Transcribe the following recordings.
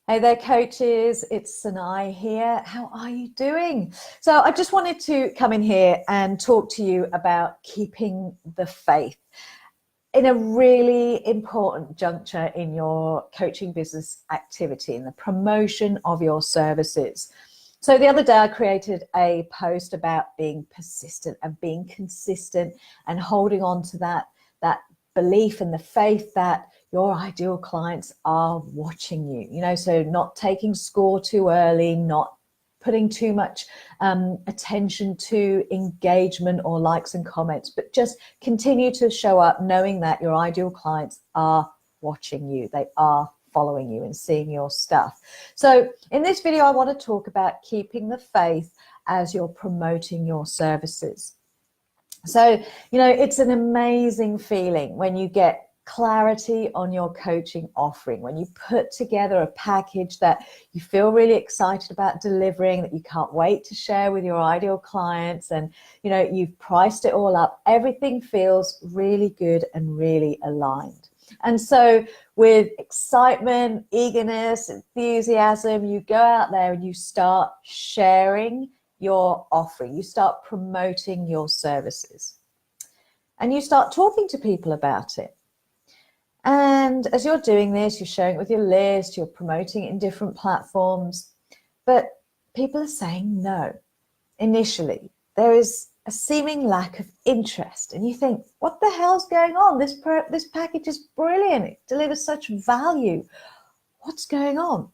Hey there, coaches. It's Sanae here. How are you doing? So I just wanted to come in here and talk to you about keeping the faith in a really important juncture in your coaching business activity, in the promotion of your services. So the other day I created a post about being persistent and being consistent and holding on to that belief and the faith that your ideal clients are watching you, so not taking score too early, not putting too much attention to engagement or likes and comments, but just continue to show up knowing that your ideal clients are watching you. They are following you and seeing your stuff. So in this video, I want to talk about keeping the faith as you're promoting your services. So, it's an amazing feeling when you get clarity on your coaching offering, when you put together a package that you feel really excited about delivering, that you can't wait to share with your ideal clients, and you've priced it all up. Everything feels really good and really aligned. And so with excitement, eagerness, enthusiasm, you go out there and you start sharing your offering, you start promoting your services, and you start talking to people about it. And as you're doing this, you're sharing it with your list, you're promoting it in different platforms, but people are saying no. Initially, there is a seeming lack of interest, and you think, what the hell's going on? This package is brilliant. It delivers such value. What's going on?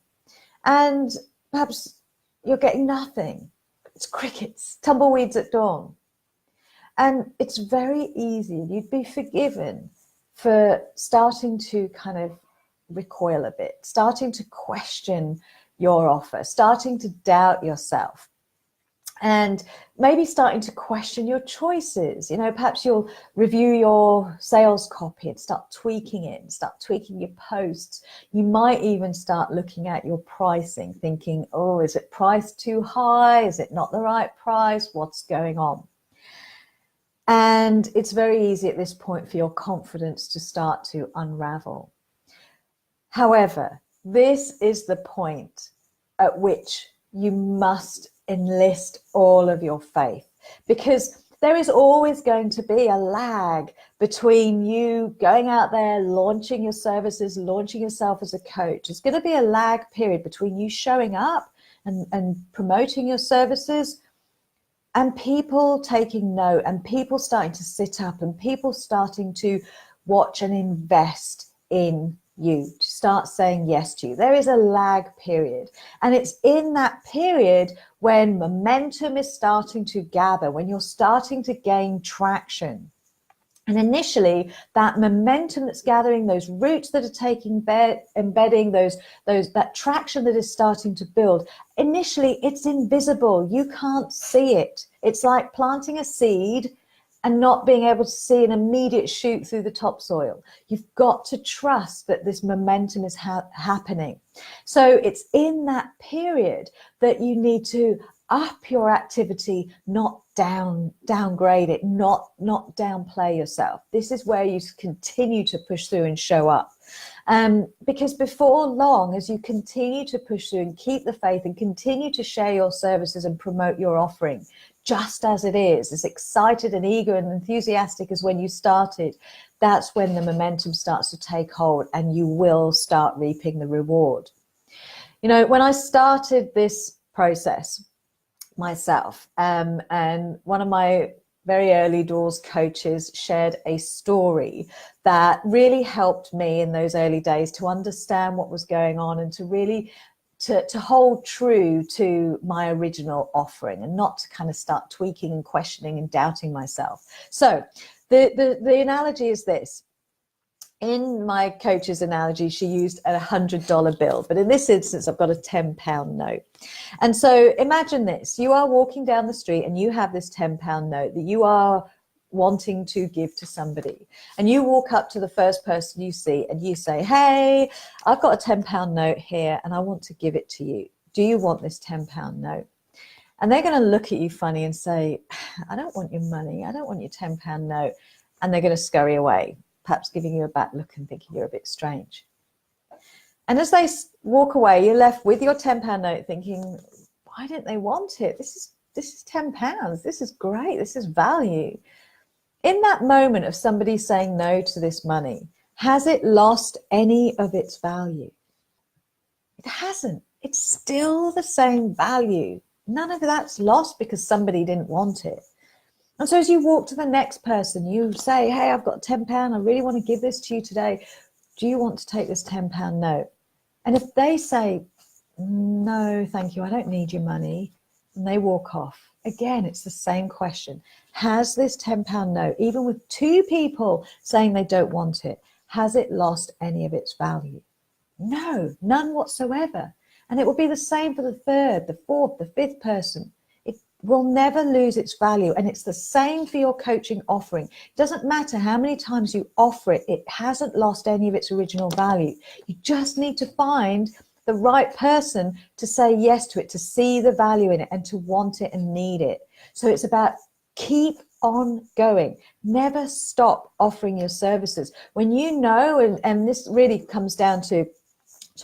And perhaps you're getting nothing. It's crickets, tumbleweeds at dawn. And it's very easy. You'd be forgiven for starting to kind of recoil a bit, starting to question your offer, starting to doubt yourself, and maybe starting to question your choices. Perhaps you'll review your sales copy and start tweaking it, start tweaking your posts. You might even start looking at your pricing, thinking, oh, is it priced too high? Is it not the right price? What's going on? And it's very easy at this point for your confidence to start to unravel. However, this is the point at which you must enlist all of your faith, because there is always going to be a lag between you going out there, launching your services, launching yourself as a coach. There's going to be a lag period between you showing up and promoting your services and people taking note, and people starting to sit up, and people starting to watch and invest in you, to start saying yes to you. There is a lag period, and it's in that period when momentum is starting to gather, when you're starting to gain traction. And initially, that momentum that's gathering, those roots that are taking embedding, that traction that is starting to build, initially it's invisible. You can't see it. It's like planting a seed and not being able to see an immediate shoot through the topsoil. You've got to trust that this momentum is happening. So it's in that period that you need to up your activity, not downgrade it, not downplay yourself. This is where you continue to push through and show up. Because before long, as you continue to push through and keep the faith and continue to share your services and promote your offering, just as it is, as excited and eager and enthusiastic as when you started, that's when the momentum starts to take hold and you will start reaping the reward. When I started this process myself, and one of my very early doors coaches shared a story that really helped me in those early days to understand what was going on and to really to hold true to my original offering and not to kind of start tweaking and questioning and doubting myself. So the analogy is this. In my coach's analogy, she used a $100 bill, but in this instance, I've got a £10 note. And so imagine this, you are walking down the street and you have this £10 note that you are wanting to give to somebody. And you walk up to the first person you see and you say, hey, I've got a £10 note here and I want to give it to you. Do you want this £10 note? And they're going to look at you funny and say, I don't want your money. I don't want your £10 note. And they're going to scurry away, perhaps giving you a back look and thinking you're a bit strange. And as they walk away, you're left with your £10 note thinking, why didn't they want it? This is £10. This is great. This is value. In that moment of somebody saying no to this money, has it lost any of its value? It hasn't. It's still the same value. None of that's lost because somebody didn't want it. And so as you walk to the next person, you say, hey, I've got £10. I really want to give this to you today. Do you want to take this £10 note? And if they say, no, thank you, I don't need your money, and they walk off, again, it's the same question. Has this £10 note, even with two people saying they don't want it, has it lost any of its value? No, none whatsoever. And it will be the same for the third, the fourth, the fifth person. It will never lose its value. And it's the same for your coaching offering. It doesn't matter how many times you offer it, it hasn't lost any of its original value. You just need to find the right person to say yes to it, to see the value in it and to want it and need it. So it's about keep on going. Never stop offering your services. When you know, and this really comes down to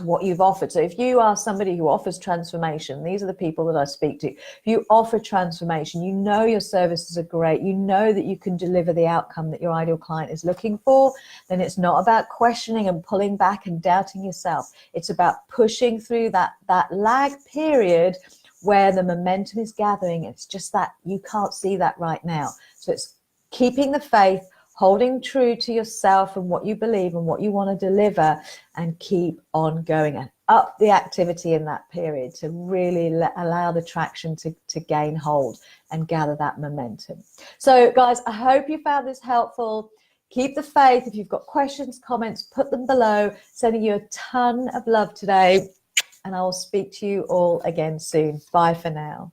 what you've offered. So if you are somebody who offers transformation, these are the people that I speak to. If you offer transformation, you know your services are great, you know that you can deliver the outcome that your ideal client is looking for, then it's not about questioning and pulling back and doubting yourself. It's about pushing through that lag period where the momentum is gathering. It's just that you can't see that right now. So it's keeping the faith, holding true to yourself and what you believe and what you want to deliver, and keep on going and up the activity in that period to really allow the traction to gain hold and gather that momentum. So guys, I hope you found this helpful. Keep the faith. If you've got questions, comments, put them below. Sending you a ton of love today, and I will speak to you all again soon. Bye for now.